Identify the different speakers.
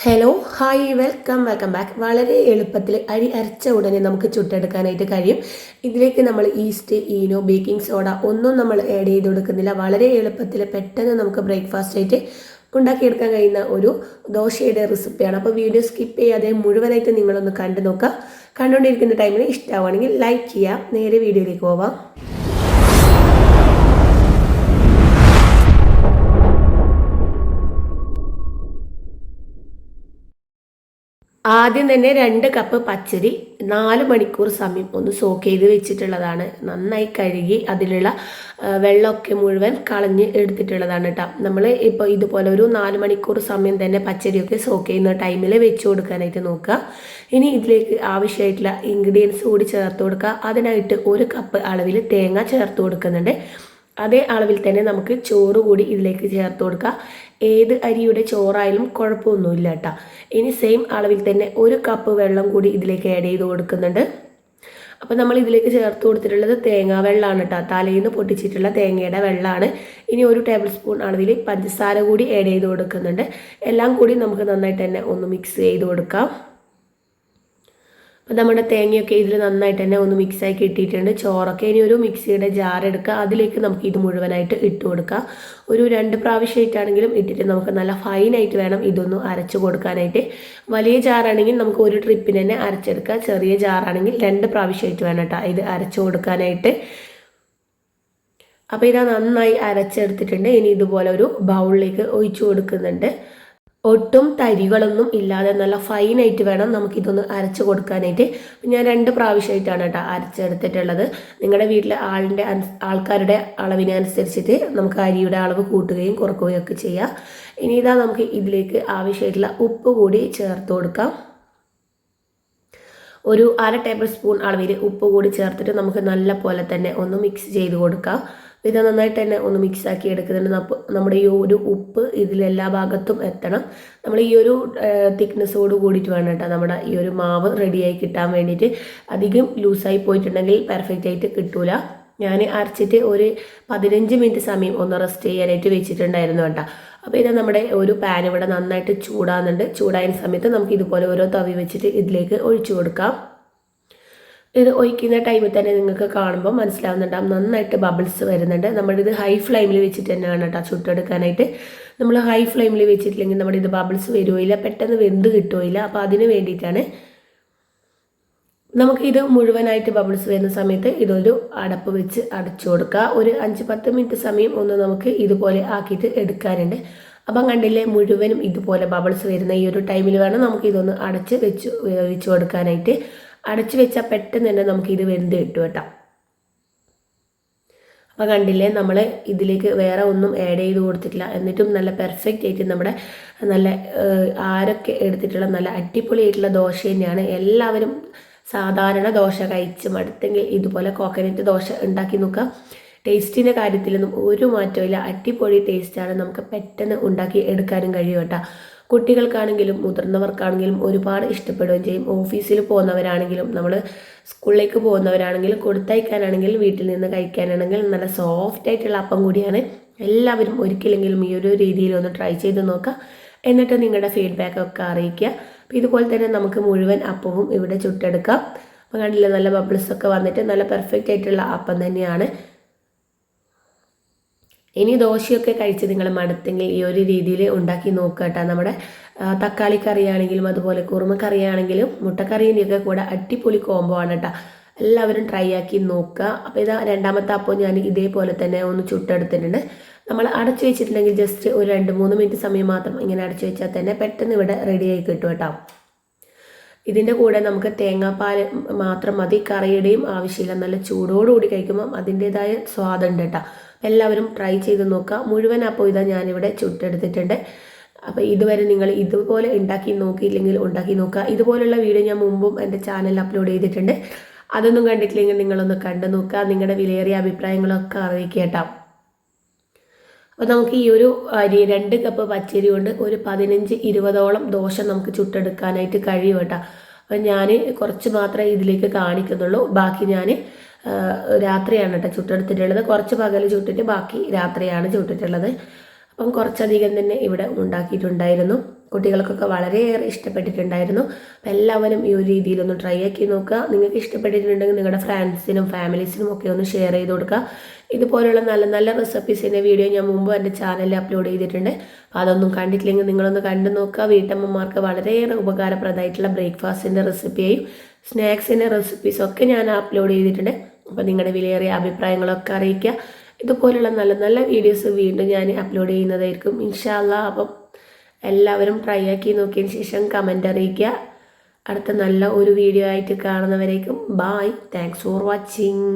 Speaker 1: Hello hi welcome back. വളരെ എളുപ്പത്തിൽ അരി അരച്ച ഉടനെ നമുക്ക് ചുട്ടെടുക്കാനായിട്ട് കഴിയും. ഇതിലേക്ക് നമ്മൾ ഈസ്റ്റ്, ഈനോ, ബേക്കിംഗ് സോഡ ഒന്നും നമ്മൾ ആഡ് ചെയ്ത് കൊടുക്കുന്നില്ല. വളരെ എളുപ്പത്തിൽ പെട്ടെന്ന് നമുക്ക് ബ്രേക്ക്ഫാസ്റ്റ് ആയിട്ട് ഉണ്ടാക്കിയെടുക്കാൻ കഴിയുന്ന ഒരു ദോശയുടെ റെസിപ്പിയാണ്. അപ്പോൾ വീഡിയോ സ്കിപ്പ് ചെയ്യാതെ മുഴുവനായിട്ട് നിങ്ങളൊന്ന് കണ്ടു നോക്കുക. കണ്ടുകൊണ്ടിരിക്കുന്ന ടൈമിൽ ഇഷ്ടമാവുകയാണെങ്കിൽ ലൈക്ക് ചെയ്യുക. നേരെ വീഡിയോയിലേക്ക് പോവാം. ആദ്യം തന്നെ 2 കപ്പ് പച്ചരി 4 മണിക്കൂർ സമയം ഒന്ന് സോക്ക് ചെയ്ത് വെച്ചിട്ടുള്ളതാണ്. നന്നായി കഴുകി അതിലുള്ള വെള്ളമൊക്കെ മുഴുവൻ കളഞ്ഞ് എടുത്തിട്ടുള്ളതാണ് കേട്ടോ. നമ്മൾ ഇപ്പോൾ ഇതുപോലെ ഒരു 4 മണിക്കൂർ സമയം തന്നെ പച്ചരിയൊക്കെ സോക്ക് ചെയ്യുന്ന ടൈമിൽ വെച്ച് കൊടുക്കാനായിട്ട് നോക്കുക. ഇനി ഇതിലേക്ക് ആവശ്യമായിട്ടുള്ള ഇൻഗ്രീഡിയൻസ് കൂടി ചേർത്ത് കൊടുക്കുക. അതിനായിട്ട് 1 കപ്പ് അളവിൽ തേങ്ങ ചേർത്ത് കൊടുക്കുന്നുണ്ട്. അതേ അളവിൽ തന്നെ നമുക്ക് ചോറ് കൂടി ഇതിലേക്ക് ചേർത്ത് കൊടുക്കുക. ഏത് അരിയുടെ ചോറായാലും കുഴപ്പമൊന്നുമില്ല കേട്ടോ. ഇനി സെയിം അളവിൽ തന്നെ 1 കപ്പ് വെള്ളം കൂടി ഇതിലേക്ക് ആഡ് ചെയ്ത് കൊടുക്കുന്നുണ്ട്. അപ്പോൾ നമ്മൾ ഇതിലേക്ക് ചേർത്ത് കൊടുത്തിട്ടുള്ളത് തേങ്ങാ വെള്ളമാണ് കേട്ടോ. തലേന്ന് പൊട്ടിച്ചിട്ടുള്ള തേങ്ങയുടെ വെള്ളമാണ്. ഇനി 1 ടേബിൾ സ്പൂൺ അളവിൽ പഞ്ചസാര കൂടി ആഡ് ചെയ്ത് കൊടുക്കുന്നുണ്ട്. എല്ലാം കൂടി നമുക്ക് നന്നായിട്ട് തന്നെ ഒന്ന് മിക്സ് ചെയ്ത് കൊടുക്കാം. അപ്പോൾ നമ്മുടെ തേങ്ങയൊക്കെ ഇതിൽ നന്നായിട്ട് തന്നെ ഒന്ന് മിക്സാക്കി ഇട്ടിട്ടുണ്ട്. ചോറൊക്കെ ഇനി ഒരു മിക്സിയുടെ ജാർ എടുക്കുക. അതിലേക്ക് നമുക്ക് ഇത് മുഴുവനായിട്ട് ഇട്ട് കൊടുക്കുക. ഒരു 2 പ്രാവശ്യമായിട്ടാണെങ്കിലും ഇട്ടിട്ട് നമുക്ക് നല്ല ഫൈനായിട്ട് വേണം ഇതൊന്ന് അരച്ച് കൊടുക്കാനായിട്ട്. വലിയ ജാറാണെങ്കിൽ നമുക്ക് ഒരു ട്രിപ്പിന് തന്നെ അരച്ചെടുക്കുക. ചെറിയ ജാറാണെങ്കിൽ 2 പ്രാവശ്യമായിട്ട് വേണം കേട്ടോ ഇത് അരച്ച് കൊടുക്കാനായിട്ട്. അപ്പോൾ ഇത് നന്നായി അരച്ചെടുത്തിട്ടുണ്ട്. ഇനി ഇതുപോലെ ഒരു ബൗളിലേക്ക് ഒഴിച്ചു കൊടുക്കുന്നുണ്ട്. ഒട്ടും തരികളൊന്നും ഇല്ലാതെ നല്ല ഫൈനായിട്ട് വേണം നമുക്കിതൊന്ന് അരച്ച് കൊടുക്കാനായിട്ട്. ഞാൻ 2 പ്രാവശ്യമായിട്ടാണ് കേട്ടോ അരച്ചെടുത്തിട്ടുള്ളത്. നിങ്ങളുടെ വീട്ടിലെ ആൾക്കാരുടെ അളവിനനുസരിച്ചിട്ട് നമുക്ക് അരിയുടെ അളവ് കൂട്ടുകയും കുറക്കുകയും ഒക്കെ ചെയ്യാം. ഇനി ഇതാ നമുക്ക് ഇതിലേക്ക് ആവശ്യമായിട്ടുള്ള ഉപ്പ് കൂടി ചേർത്ത് കൊടുക്കാം. ഒരു 1/2 ടേബിൾ സ്പൂൺ അളവിൽ ഉപ്പ് കൂടി ചേർത്തിട്ട് നമുക്ക് നല്ല പോലെ തന്നെ ഒന്ന് മിക്സ് ചെയ്ത് കൊടുക്കാം. ഇത് നന്നായിട്ട് തന്നെ ഒന്ന് മിക്സാക്കി എടുക്കുന്നുണ്ട്. നമ്മുടെ ഈ ഒരു ഉപ്പ് ഇതിലെല്ലാ ഭാഗത്തും എത്തണം. നമ്മൾ ഈ ഒരു തിക്നെസ്സോട് കൂടിയിട്ട് വേണം കേട്ടോ നമ്മുടെ ഈ ഒരു മാവ് റെഡിയായി കിട്ടാൻ വേണ്ടിയിട്ട്. അധികം ലൂസായി പോയിട്ടുണ്ടെങ്കിൽ പെർഫെക്റ്റ് ആയിട്ട് കിട്ടൂല. ഞാൻ അരച്ചിട്ട് ഒരു 15 മിനിറ്റ് സമയം ഒന്ന് റെസ്റ്റ് ചെയ്യാനായിട്ട് വെച്ചിട്ടുണ്ടായിരുന്നു കേട്ടോ. അപ്പോൾ ഇത് നമ്മുടെ ഒരു പാൻ ഇവിടെ നന്നായിട്ട് ചൂടാകുന്നുണ്ട്. ചൂടായ സമയത്ത് നമുക്ക് ഇതുപോലെ ഓരോ തവി വെച്ചിട്ട് ഇതിലേക്ക് ഒഴിച്ചു കൊടുക്കാം. ഇത് ഒഴിക്കുന്ന ടൈമിൽ തന്നെ നിങ്ങൾക്ക് കാണുമ്പോൾ മനസ്സിലാവുന്നുണ്ടാകും നന്നായിട്ട് ബബിൾസ് വരുന്നുണ്ട്. നമ്മളിത് ഹൈ ഫ്ലെയിമിൽ വെച്ചിട്ട് തന്നെയാണ് കേട്ടോ ചുട്ടെടുക്കാനായിട്ട്. നമ്മൾ ഹൈ ഫ്ലെയിമിൽ വെച്ചിട്ടില്ലെങ്കിൽ നമ്മുടെ ഇത് ബബിൾസ് വരുകയില്ല, പെട്ടെന്ന് വെന്ത് കിട്ടുകയില്ല. അപ്പോൾ അതിന് വേണ്ടിയിട്ടാണ്. നമുക്കിത് മുഴുവനായിട്ട് ബബിൾസ് വരുന്ന സമയത്ത് ഇതൊരു അടപ്പ് വെച്ച് അടച്ചു കൊടുക്കുക. ഒരു 5-10 മിനിറ്റ് സമയം ഒന്ന് നമുക്ക് ഇതുപോലെ ആക്കിയിട്ട് എടുക്കാനുണ്ട്. അപ്പം കണ്ടില്ലേ, മുഴുവനും ഇതുപോലെ ബബിൾസ് വരുന്ന ഈ ഒരു ടൈമിൽ വേണം നമുക്കിതൊന്ന് അടച്ച് വെച്ച് കൊടുക്കാനായിട്ട്. അടച്ചു വെച്ചാൽ പെട്ടെന്ന് തന്നെ നമുക്കിത് വെന്ത് കിട്ടും കേട്ടോ. അപ്പോൾ കണ്ടില്ലേ, നമ്മൾ ഇതിലേക്ക് വേറെ ഒന്നും ആഡ് ചെയ്ത് കൊടുത്തിട്ടില്ല. എന്നിട്ടും നല്ല പെർഫെക്റ്റ് ആയിട്ട് നമ്മുടെ നല്ല ആരൊക്കെ എടുത്തിട്ടുള്ള നല്ല അടിപൊളിയായിട്ടുള്ള ദോശ തന്നെയാണ്. എല്ലാവരും സാധാരണ ദോശ കഴിച്ച് മടുത്തെങ്കിൽ ഇതുപോലെ കോക്കനട്ട് ദോശ ഉണ്ടാക്കി നോക്കുക. ടേസ്റ്റിൻ്റെ കാര്യത്തിലൊന്നും ഒരു മാറ്റമില്ല. അടിപൊളി ടേസ്റ്റാണ്. നമുക്ക് പെട്ടെന്ന് ഉണ്ടാക്കി എടുക്കാനും കഴിയും കേട്ടോ. കുട്ടികൾക്കാണെങ്കിലും മുതിർന്നവർക്കാണെങ്കിലും ഒരുപാട് ഇഷ്ടപ്പെടുകയും ചെയ്യും. ഓഫീസിൽ പോകുന്നവരാണെങ്കിലും നമ്മൾ സ്കൂളിലേക്ക് പോകുന്നവരാണെങ്കിലും കൊടുത്തയക്കാനാണെങ്കിലും വീട്ടിൽ നിന്ന് കഴിക്കാനാണെങ്കിലും നല്ല സോഫ്റ്റ് ആയിട്ടുള്ള അപ്പം കൂടിയാണ്. എല്ലാവരും ഒരിക്കലെങ്കിലും ഈ ഒരു രീതിയിൽ ഒന്ന് ട്രൈ ചെയ്ത് നോക്കുക. എന്നിട്ട് നിങ്ങളുടെ ഫീഡ്ബാക്കൊക്കെ അറിയിക്കുക. അപ്പോൾ ഇതുപോലെ തന്നെ നമുക്ക് മുഴുവൻ അപ്പവും ഇവിടെ ചുട്ടെടുക്കാം. അപ്പോൾ കണ്ടില്ല, നല്ല ബബിൾസൊക്കെ വന്നിട്ട് നല്ല പെർഫെക്റ്റ് ആയിട്ടുള്ള അപ്പം തന്നെയാണ്. ഇനി ദോശയൊക്കെ കഴിച്ച് നിങ്ങൾ മടുത്തെങ്കിൽ ഈ ഒരു രീതിയിൽ ഉണ്ടാക്കി നോക്കുക കേട്ടോ. നമ്മുടെ തക്കാളി കറിയാണെങ്കിലും അതുപോലെ കുറുമക്കറിയാണെങ്കിലും മുട്ടക്കറിൻ്റെയൊക്കെ കൂടെ അടിപൊളി കോംബോ ആണ് കേട്ടോ. എല്ലാവരും ട്രൈ ആക്കി നോക്കുക. അപ്പോൾ ഇതാ 2ാമത്തെ അപ്പം ഞാൻ ഇതേപോലെ തന്നെ ഒന്ന് ചുട്ടെടുത്തിട്ടുണ്ട്. നമ്മൾ അടച്ചു വെച്ചിട്ടുണ്ടെങ്കിൽ ജസ്റ്റ് ഒരു 2-3 മിനിറ്റ് സമയം മാത്രം ഇങ്ങനെ അടച്ചു വെച്ചാൽ തന്നെ പെട്ടെന്ന് ഇവിടെ റെഡിയായി കിട്ടും കേട്ടോ. ഇതിൻ്റെ കൂടെ നമുക്ക് തേങ്ങാപ്പാൽ മാത്രം മതി, കറിയുടെയും ആവശ്യമില്ല. നല്ല ചൂടോടുകൂടി കഴിക്കുമ്പം അതിൻ്റേതായ സ്വാദുണ്ട് കേട്ടോ. എല്ലാവരും ട്രൈ ചെയ്ത് നോക്കുക. മുഴുവൻ അപ്പോൾ ഇതാ ഞാനിവിടെ ചുട്ടെടുത്തിട്ടുണ്ട്. അപ്പോൾ ഇതുവരെ നിങ്ങൾ ഇതുപോലെ ഉണ്ടാക്കി നോക്കിയില്ലെങ്കിൽ ഉണ്ടാക്കി നോക്കുക. ഇതുപോലുള്ള വീഡിയോ ഞാൻ മുമ്പും എൻ്റെ ചാനലിൽ അപ്ലോഡ് ചെയ്തിട്ടുണ്ട്. അതൊന്നും കണ്ടിട്ടില്ലെങ്കിൽ നിങ്ങളൊന്ന് കണ്ടു നോക്കുക. നിങ്ങളുടെ വിലയേറിയ അഭിപ്രായങ്ങളൊക്കെ അറിയിക്കുക കേട്ടോ. അപ്പോൾ നമുക്ക് ഈ ഒരു അരി 2 കപ്പ് പച്ചരി കൊണ്ട് ഒരു 15-20ഓളം ദോശ നമുക്ക് ചുട്ടെടുക്കാനായിട്ട് കഴിയും കേട്ടോ. അപ്പം ഞാൻ കുറച്ച് മാത്രമേ ഇതിലേക്ക് കാണിക്കുന്നുള്ളൂ. ബാക്കി ഞാൻ രാത്രിയാണ് കേട്ടോ ചുട്ടെടുത്തിട്ടുള്ളത്. കുറച്ച് പകൽ ചുട്ടിട്ട് ബാക്കി രാത്രിയാണ് ചുട്ടിട്ടുള്ളത്. അപ്പം കുറച്ചധികം തന്നെ ഇവിടെ ഉണ്ടാക്കിയിട്ടുണ്ടായിരുന്നു. കുട്ടികൾക്കൊക്കെ വളരെയേറെ ഇഷ്ടപ്പെട്ടിട്ടുണ്ടായിരുന്നു. അപ്പോൾ എല്ലാവരും ഈ ഒരു രീതിയിലൊന്ന് ട്രൈ ആക്കി നോക്കുക. നിങ്ങൾക്ക് ഇഷ്ടപ്പെട്ടിട്ടുണ്ടെങ്കിൽ നിങ്ങളുടെ ഫ്രണ്ട്സിനും ഫാമിലീസിനും ഒക്കെ ഒന്ന് ഷെയർ ചെയ്ത് കൊടുക്കുക. ഇതുപോലുള്ള നല്ല നല്ല റെസിപ്പീസിൻ്റെ വീഡിയോ ഞാൻ മുമ്പ് എൻ്റെ ചാനലിൽ അപ്ലോഡ് ചെയ്തിട്ടുണ്ട്. അപ്പോൾ അതൊന്നും കണ്ടിട്ടില്ലെങ്കിൽ നിങ്ങളൊന്ന് കണ്ടു നോക്കുക. വീട്ടമ്മമാർക്ക് വളരെയേറെ ഉപകാരപ്രദമായിട്ടുള്ള ബ്രേക്ക്ഫാസ്റ്റിൻ്റെ റെസിപ്പിയായും സ്നാക്സിൻ്റെ റെസിപ്പീസൊക്കെ ഞാൻ അപ്ലോഡ് ചെയ്തിട്ടുണ്ട്. അപ്പോൾ നിങ്ങളുടെ വിലയേറിയ അഭിപ്രായങ്ങളൊക്കെ അറിയിക്കുക. ഇതുപോലുള്ള നല്ല നല്ല വീഡിയോസ് വീണ്ടും ഞാൻ അപ്ലോഡ് ചെയ്യുന്നതായിരിക്കും ഇൻഷാ അല്ലാഹ്. അപ്പം എല്ലാവരും ട്രൈ ആക്കി നോക്കിയതിന് ശേഷം കമൻ്റ് അറിയിക്കുക. അടുത്ത നല്ല ഒരു വീഡിയോ ആയിട്ട് കാണുന്നവരേക്കും ബായ്. Thanks for watching.